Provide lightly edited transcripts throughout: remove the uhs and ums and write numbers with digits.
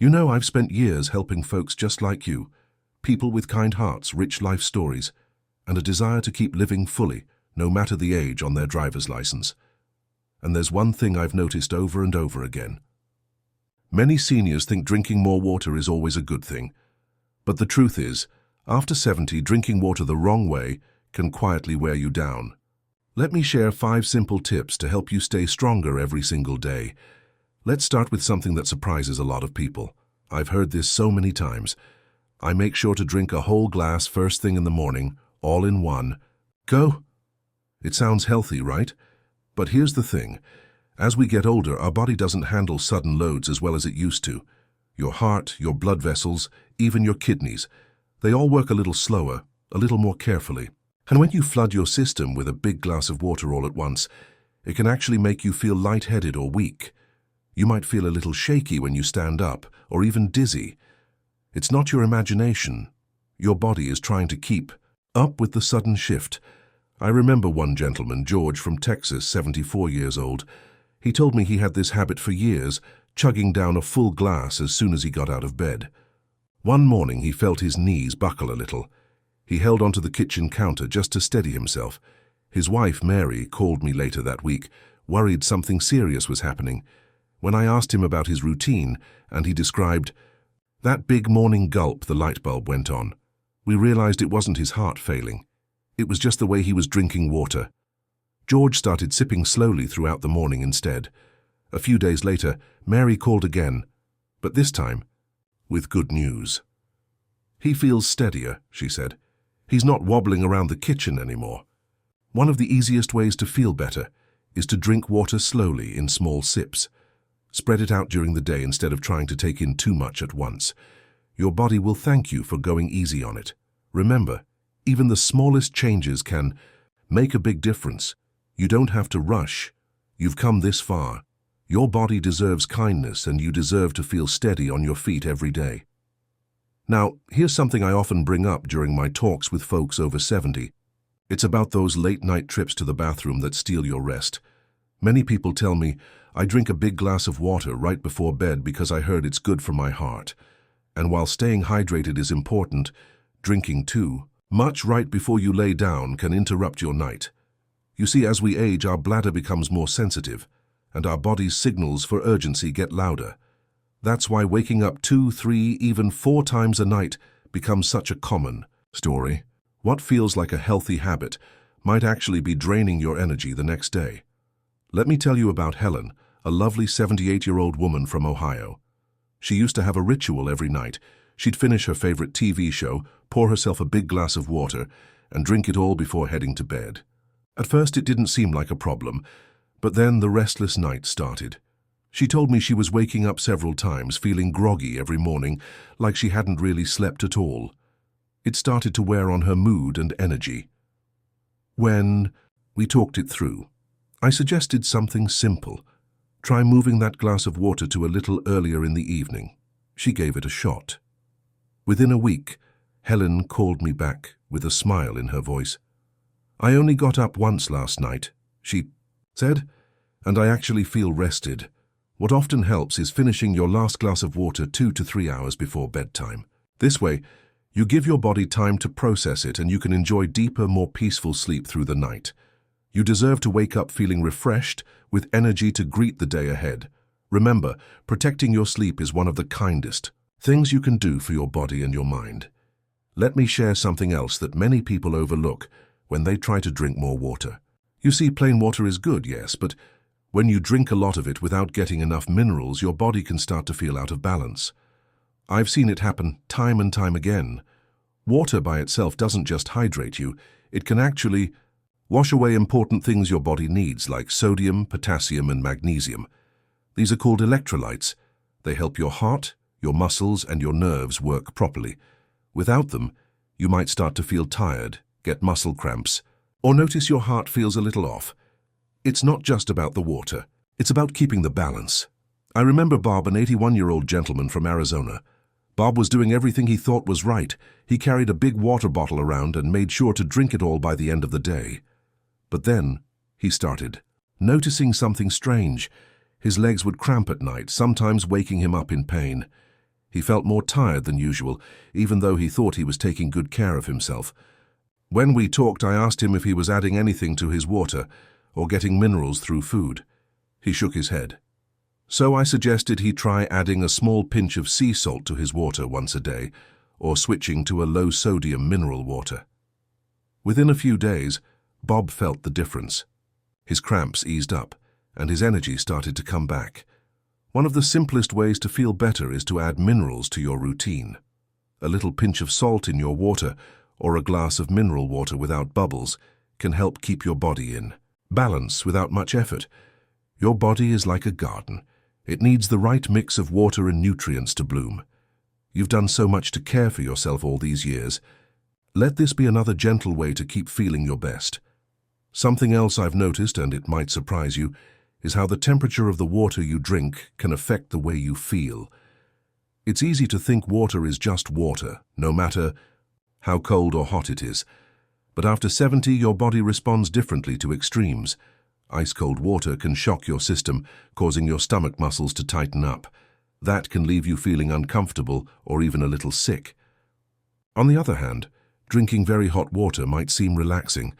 You know, I've spent years helping folks just like you, people with kind hearts, rich life stories, and a desire to keep living fully, no matter the age on their driver's license. And there's one thing I've noticed over and over again. Many seniors think drinking more water is always a good thing. But the truth is, after 70, drinking water the wrong way can quietly wear you down. Let me share 5 simple tips to help you stay stronger every single day. Let's start with something that surprises a lot of people. I've heard this so many times. I make sure to drink a whole glass first thing in the morning, all in one go. It sounds healthy, right? But here's the thing. As we get older, our body doesn't handle sudden loads as well as it used to. Your heart, your blood vessels, even your kidneys, they all work a little slower, a little more carefully. And when you flood your system with a big glass of water all at once, it can actually make you feel lightheaded or weak. You might feel a little shaky when you stand up, or even dizzy. It's not your imagination. Your body is trying to keep up with the sudden shift. I remember one gentleman, George from Texas, 74 years old. He told me he had this habit for years, chugging down a full glass as soon as he got out of bed. One morning he felt his knees buckle a little. He held onto the kitchen counter just to steady himself. His wife, Mary, called me later that week, worried something serious was happening. When I asked him about his routine, and he described that big morning gulp, the light bulb went on. We realized it wasn't his heart failing. It was just the way he was drinking water. George started sipping slowly throughout the morning instead. A few days later, Mary called again, but this time with good news. He feels steadier, she said. He's not wobbling around the kitchen anymore. One of the easiest ways to feel better is to drink water slowly in small sips. Spread it out during the day instead of trying to take in too much at once. Your body will thank you for going easy on it. Remember, even the smallest changes can make a big difference. You don't have to rush. You've come this far. Your body deserves kindness, and you deserve to feel steady on your feet every day. Now, here's something I often bring up during my talks with folks over 70. It's about those late-night trips to the bathroom that steal your rest. Many people tell me, I drink a big glass of water right before bed because I heard it's good for my heart. And while staying hydrated is important, drinking too much right before you lay down can interrupt your night. You see, as we age, our bladder becomes more sensitive, and our body's signals for urgency get louder. That's why waking up 2, 3, even 4 times a night becomes such a common story. What feels like a healthy habit might actually be draining your energy the next day. Let me tell you about Helen, a lovely 78-year-old woman from Ohio. She used to have a ritual every night. She'd finish her favorite TV show, pour herself a big glass of water, and drink it all before heading to bed. At first it didn't seem like a problem, but then the restless nights started. She told me she was waking up several times, feeling groggy every morning, like she hadn't really slept at all. It started to wear on her mood and energy. When we talked it through, I suggested something simple. Try moving that glass of water to a little earlier in the evening. She gave it a shot. Within a week, Helen called me back with a smile in her voice. I only got up once last night, she said, and I actually feel rested. What often helps is finishing your last glass of water 2 to 3 hours before bedtime. This way, you give your body time to process it, and you can enjoy deeper, more peaceful sleep through the night. You deserve to wake up feeling refreshed, with energy to greet the day ahead. Remember, protecting your sleep is one of the kindest things you can do for your body and your mind. Let me share something else that many people overlook when they try to drink more water. You see, plain water is good, yes, but when you drink a lot of it without getting enough minerals, your body can start to feel out of balance. I've seen it happen time and time again. Water by itself doesn't just hydrate you, it can actually wash away important things your body needs, like sodium, potassium, and magnesium. These are called electrolytes. They help your heart, your muscles, and your nerves work properly. Without them, you might start to feel tired, get muscle cramps, or notice your heart feels a little off. It's not just about the water. It's about keeping the balance. I remember Bob, an 81-year-old gentleman from Arizona. Bob was doing everything he thought was right. He carried a big water bottle around and made sure to drink it all by the end of the day. But then he started noticing something strange. His legs would cramp at night, sometimes waking him up in pain. He felt more tired than usual, even though he thought he was taking good care of himself. When we talked, I asked him if he was adding anything to his water or getting minerals through food. He shook his head. So I suggested he try adding a small pinch of sea salt to his water once a day, or switching to a low-sodium mineral water. Within a few days, Bob felt the difference. His cramps eased up, and his energy started to come back. One of the simplest ways to feel better is to add minerals to your routine. A little pinch of salt in your water, or a glass of mineral water without bubbles, can help keep your body in balance without much effort. Your body is like a garden. It needs the right mix of water and nutrients to bloom. You've done so much to care for yourself all these years. Let this be another gentle way to keep feeling your best. Something else I've noticed, and it might surprise you, is how the temperature of the water you drink can affect the way you feel. It's easy to think water is just water, no matter how cold or hot it is. But after 70, your body responds differently to extremes. Ice-cold water can shock your system, causing your stomach muscles to tighten up. That can leave you feeling uncomfortable or even a little sick. On the other hand, drinking very hot water might seem relaxing,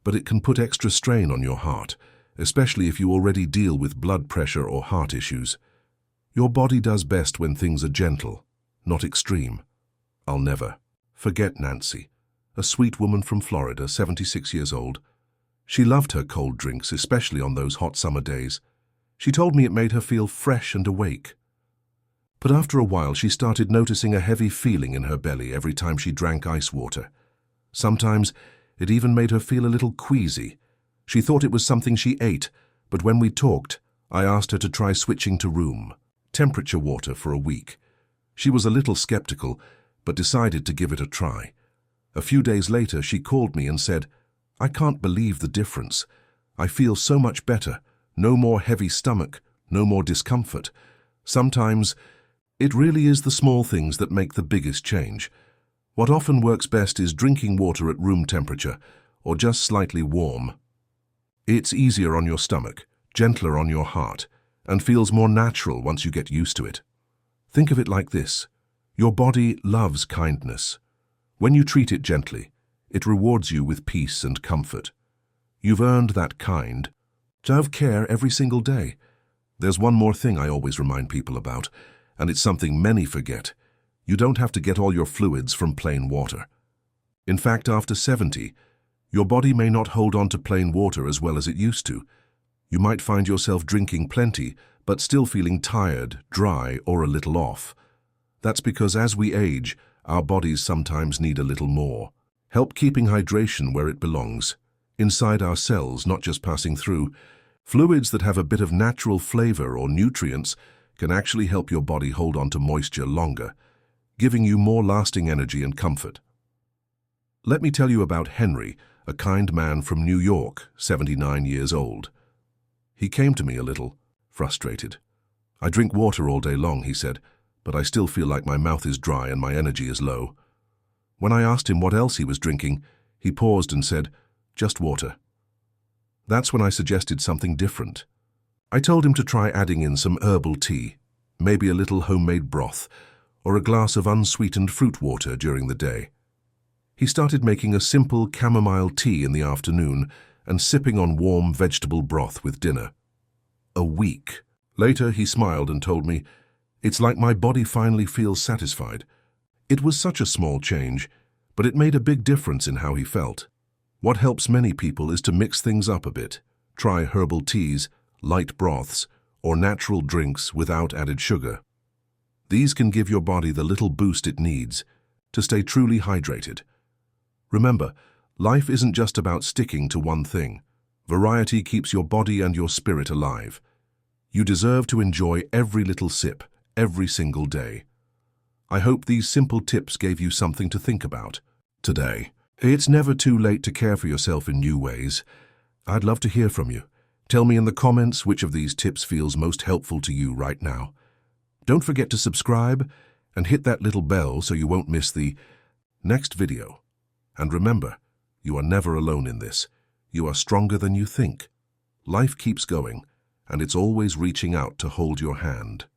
but it can put extra strain on your heart, especially if you already deal with blood pressure or heart issues. Your body does best when things are gentle, not extreme. I'll never forget Nancy, a sweet woman from Florida, 76 years old. She loved her cold drinks, especially on those hot summer days. She told me it made her feel fresh and awake. But after a while, she started noticing a heavy feeling in her belly every time she drank ice water. Sometimes it even made her feel a little queasy. She thought it was something she ate, but when we talked, I asked her to try switching to room temperature water for a week. She was a little skeptical, but decided to give it a try. A few days later, she called me and said, "I can't believe the difference. I feel so much better. No more heavy stomach, no more discomfort. Sometimes it really is the small things that make the biggest change. What often works best is drinking water at room temperature, or just slightly warm. It's easier on your stomach, gentler on your heart, and feels more natural once you get used to it. Think of it like this. Your body loves kindness. When you treat it gently, it rewards you with peace and comfort. You've earned that kind of care every single day. There's one more thing I always remind people about, and it's something many forget. You don't have to get all your fluids from plain water. In fact, after 70, your body may not hold on to plain water as well as it used to. You might find yourself drinking plenty, but still feeling tired, dry, or a little off. That's because as we age, our bodies sometimes need a little more help keeping hydration where it belongs, inside our cells, not just passing through. Fluids that have a bit of natural flavor or nutrients can actually help your body hold on to moisture longer, giving you more lasting energy and comfort. Let me tell you about Henry, a kind man from New York, 79 years old. He came to me a little frustrated. "I drink water all day long," he said, "but I still feel like my mouth is dry and my energy is low." When I asked him what else he was drinking, he paused and said, "Just water." That's when I suggested something different. I told him to try adding in some herbal tea, maybe a little homemade broth, or a glass of unsweetened fruit water during the day. He started making a simple chamomile tea in the afternoon and sipping on warm vegetable broth with dinner. A week later, he smiled and told me, "It's like my body finally feels satisfied." It was such a small change, but it made a big difference in how he felt. What helps many people is to mix things up a bit. Try herbal teas, light broths, or natural drinks without added sugar. These can give your body the little boost it needs to stay truly hydrated. Remember, life isn't just about sticking to one thing. Variety keeps your body and your spirit alive. You deserve to enjoy every little sip, every single day. I hope these simple tips gave you something to think about today. It's never too late to care for yourself in new ways. I'd love to hear from you. Tell me in the comments which of these tips feels most helpful to you right now. Don't forget to subscribe and hit that little bell so you won't miss the next video. And remember, you are never alone in this. You are stronger than you think. Life keeps going, and it's always reaching out to hold your hand.